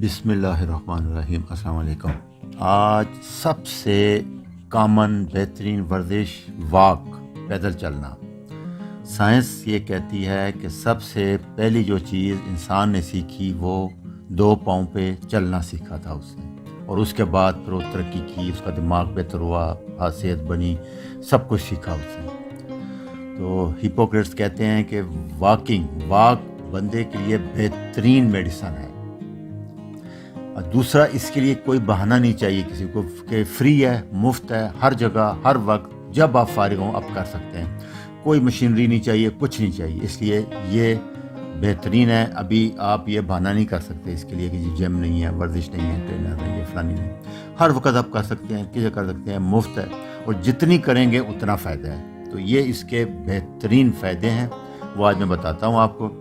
بسم اللہ الرحمن الرحیم۔ السلام علیکم۔ آج سب سے کامن بہترین ورزش واک، پیدل چلنا۔ سائنس یہ کہتی ہے کہ سب سے پہلی جو چیز انسان نے سیکھی وہ 2 پاؤں پہ چلنا سیکھا تھا اس نے، اور اس کے بعد پھر وہ ترقی کی، اس کا دماغ بہتر ہوا، حیثیت بنی، سب کچھ سیکھا اس نے۔ تو ہپوکریٹس کہتے ہیں کہ واک بندے کے لیے بہترین میڈیسن ہے۔ دوسرا، اس کے لیے کوئی بہانہ نہیں چاہیے کسی کو کہ فری ہے، مفت ہے، ہر جگہ ہر وقت جب آپ فارغ ہوں آپ کر سکتے ہیں، کوئی مشینری نہیں چاہیے، کچھ نہیں چاہیے، اس لیے یہ بہترین ہے۔ ابھی آپ یہ بہانہ نہیں کر سکتے اس کے لیے کہ جم نہیں ہے، ورزش نہیں ہے، ٹرینر نہیں ہے، فلانی نہیں، ہر وقت آپ کر سکتے ہیں، کسی کر سکتے ہیں، مفت ہے، اور جتنی کریں گے اتنا فائدہ ہے۔ تو یہ اس کے بہترین فائدے ہیں، وہ آج میں بتاتا ہوں آپ کو۔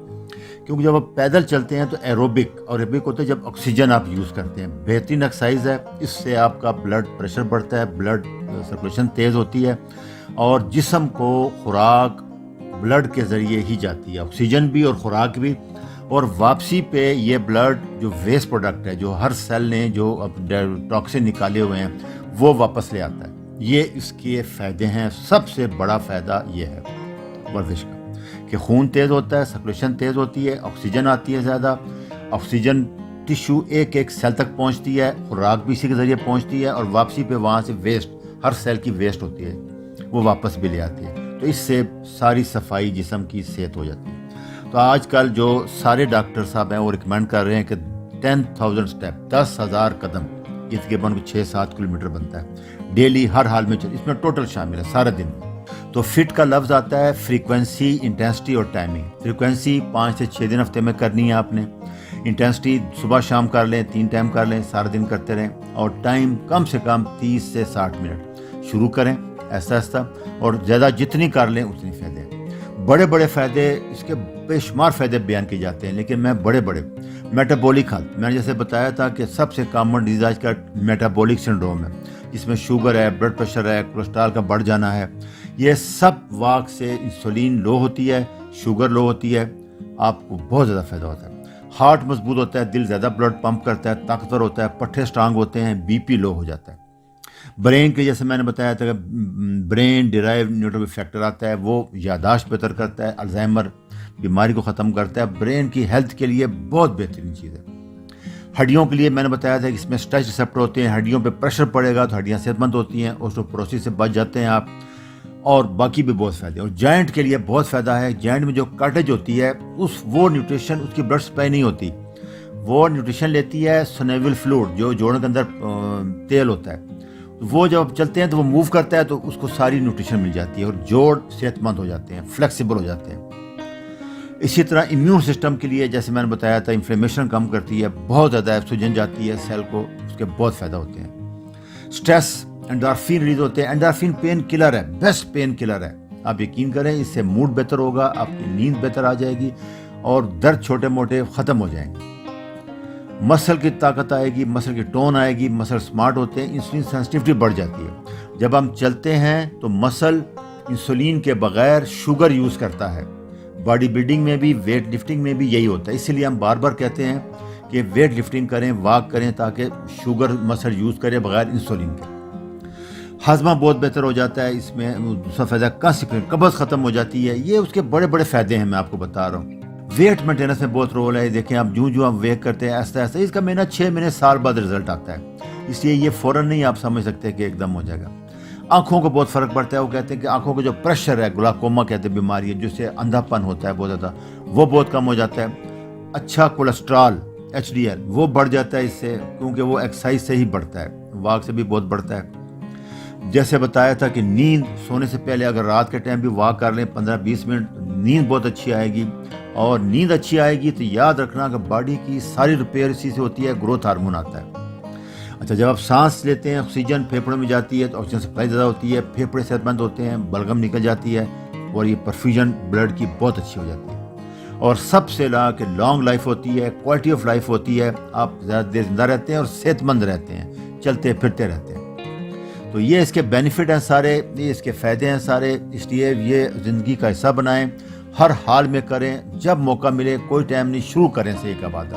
کیونکہ جب آپ پیدل چلتے ہیں تو ایروبک ہوتا ہے جب آکسیجن آپ یوز کرتے ہیں، بہترین ایکسرسائز ہے۔ اس سے آپ کا بلڈ پریشر بڑھتا ہے، بلڈ سرکولیشن تیز ہوتی ہے، اور جسم کو خوراک بلڈ کے ذریعے ہی جاتی ہے، آکسیجن بھی اور خوراک بھی، اور واپسی پہ یہ بلڈ جو ویسٹ پروڈکٹ ہے، جو ہر سیل نے جو ٹاکسن نکالے ہوئے ہیں وہ واپس لے آتا ہے۔ یہ اس کے فائدے ہیں۔ سب سے بڑا فائدہ یہ ہے ورزش کا کہ خون تیز ہوتا ہے، سرکولیشن تیز ہوتی ہے، آکسیجن آتی ہے زیادہ، آکسیجن ٹیشو ایک سیل تک پہنچتی ہے، خوراک بھی اسی کے ذریعے پہنچتی ہے، اور واپسی پہ وہاں سے ویسٹ، ہر سیل کی ویسٹ ہوتی ہے وہ واپس بھی لے آتی ہے۔ تو اس سے ساری صفائی جسم کی صحت ہو جاتی ہے۔ تو آج کل جو سارے ڈاکٹر صاحب ہیں وہ ریکمینڈ کر رہے ہیں کہ 10,000 اسٹیپ، 10,000 قدم، یہ تقریباً 6-7 کلومیٹر بنتا ہے ڈیلی، ہر حال میں اس میں ٹوٹل شامل ہے سارے دن میں۔ تو فٹ کا لفظ آتا ہے فریکوینسی، انٹینسٹی اور ٹائمنگ۔ فریکوینسی 5 سے 6 دن ہفتے میں کرنی ہے آپ نے، انٹینسٹی صبح شام کر لیں، 3 ٹائم کر لیں، سارے دن کرتے رہیں، اور ٹائم کم سے کم 30 سے 60 منٹ شروع کریں ایسا ایسا، اور زیادہ جتنی کر لیں اتنی فائدے ہیں۔ بڑے فائدے، اس کے بے شمار فائدے بیان کیے جاتے ہیں، لیکن میں بڑے میٹابولک ہیلتھ، میں نے جیسے بتایا تھا کہ سب سے کامن ڈیزیز آج کا میٹابولک سنڈروم ہے، جس میں شوگر ہے، بلڈ پریشر ہے، کولیسٹرول کا بڑھ جانا ہے۔ یہ سب واک سے، انسولین لو ہوتی ہے، شوگر لو ہوتی ہے، آپ کو بہت زیادہ فائدہ ہوتا ہے۔ ہارٹ مضبوط ہوتا ہے، دل زیادہ بلڈ پمپ کرتا ہے، طاقتور ہوتا ہے، پٹھے سٹرانگ ہوتے ہیں، بی پی لو ہو جاتا ہے۔ برین کے جیسے میں نے بتایا تھا کہ برین ڈیرائیو نیوٹرل فیکٹر آتا ہے، وہ یادداشت بہتر کرتا ہے، الزائمر بیماری کو ختم کرتا ہے، برین کی ہیلتھ کے لیے بہت بہترین چیز ہے۔ ہڈیوں کے لیے میں نے بتایا تھا کہ اس میں اسٹریچ ریسپٹر ہوتے ہیں، ہڈیوں پہ پریشر پڑے گا تو ہڈیاں صحت مند ہوتی ہیں، اوسٹوپروسس سے بچ جاتے ہیں آپ، اور باقی بھی بہت فائدے۔ اور جوائنٹ کے لیے بہت فائدہ ہے، جوائنٹ میں جو کارٹیج ہوتی ہے وہ نیوٹریشن، اس کی بلڈ سپلائی نہیں ہوتی، وہ نیوٹریشن لیتی ہے سنیول فلوئڈ، جو جوڑوں کے اندر تیل ہوتا ہے، وہ جب چلتے ہیں تو وہ موو کرتا ہے تو اس کو ساری نیوٹریشن مل جاتی ہے، اور جوڑ صحت مند ہو جاتے ہیں، فلیکسیبل ہو جاتے ہیں۔ اسی طرح امیون سسٹم کے لیے جیسے میں نے بتایا تھا، انفلیمیشن کم کرتی ہے، بہت زیادہ سوجن جاتی ہے سیل کو، اس کے بہت فائدہ ہوتے ہیں۔ سٹریس، انڈورفین ریلیز ہوتے ہیں، انڈورفین پین کلر ہے، بیسٹ پین کلر ہے، آپ یقین کریں، اس سے موڈ بہتر ہوگا، آپ کی نیند بہتر آ جائے گی، اور درد چھوٹے موٹے ختم ہو جائیں گے، مسل کی طاقت آئے گی، مسل کی ٹون آئے گی، مسل سمارٹ ہوتے ہیں، انسولین سینسٹیوٹی بڑھ جاتی ہے۔ جب ہم چلتے ہیں تو مسل انسولین کے بغیر شوگر یوز کرتا ہے، باڈی بلڈنگ میں بھی، ویٹ لفٹنگ میں بھی یہی ہوتا ہے، اسی لیے ہم بار بار کہتے ہیں کہ ویٹ لفٹنگ کریں، واک کریں، تاکہ شوگر مسل یوز کرے بغیر انسولین کے۔ ہاضمہ بہت بہتر ہو جاتا ہے، اس میں دوسرا فائدہ قبض ختم ہو جاتی ہے، یہ اس کے بڑے فائدے ہیں، میں آپ کو بتا رہا ہوں۔ ویٹ مینٹیننس میں بہت رول ہے، دیکھیں آپ جو ہم ویٹ کرتے ہیں ایسا اس کا مہینہ 6 مہینے سال بعد رزلٹ آتا ہے، اس لیے یہ فوراً نہیں آپ سمجھ سکتے کہ ایک دم ہو جائے گا۔ آنکھوں کو بہت فرق پڑتا ہے، وہ کہتے ہیں کہ آنکھوں کا جو پریشر ہے، گلاکوما کہتے ہیں بیماری ہے، جس سے اندھا پن ہوتا ہے بہت زیادہ، وہ بہت کم ہو جاتا ہے۔ اچھا کولیسٹرول HDL وہ بڑھ جاتا ہے اس سے، کیونکہ وہ ایکسرسائز سے ہی بڑھتا ہے، واک سے بھی بہت بڑھتا ہے۔ جیسے بتایا تھا کہ نیند، سونے سے پہلے اگر رات کے ٹائم بھی واک کر لیں 15-20 منٹ، نیند بہت اچھی آئے گی، اور نیند اچھی آئے گی تو یاد رکھنا کہ باڈی کی ساری ریپیئر اسی سے ہوتی ہے، گروتھ ہارمون آتا ہے۔ اچھا، جب آپ سانس لیتے ہیں، آکسیجن پھیپھڑوں میں جاتی ہے تو آکسیجن سپلائی زیادہ ہوتی ہے، پھیپھڑے صحت مند ہوتے ہیں، بلغم نکل جاتی ہے، اور یہ پرفیوژن بلڈ کی بہت اچھی ہو جاتی ہے، اور سب سے کہ لانگ لائف ہوتی ہے، کوالٹی آف لائف ہوتی ہے، آپ زیادہ دیر زندہ رہتے ہیں اور صحت مند رہتے ہیں، چلتے پھرتے رہتے ہیں۔ تو یہ اس کے بینیفٹ ہیں سارے، یہ اس کے فائدے ہیں سارے، اس لیے یہ زندگی کا حصہ بنائیں، ہر حال میں کریں، جب موقع ملے، کوئی ٹائم نہیں، شروع کریں سے ایک آباد۔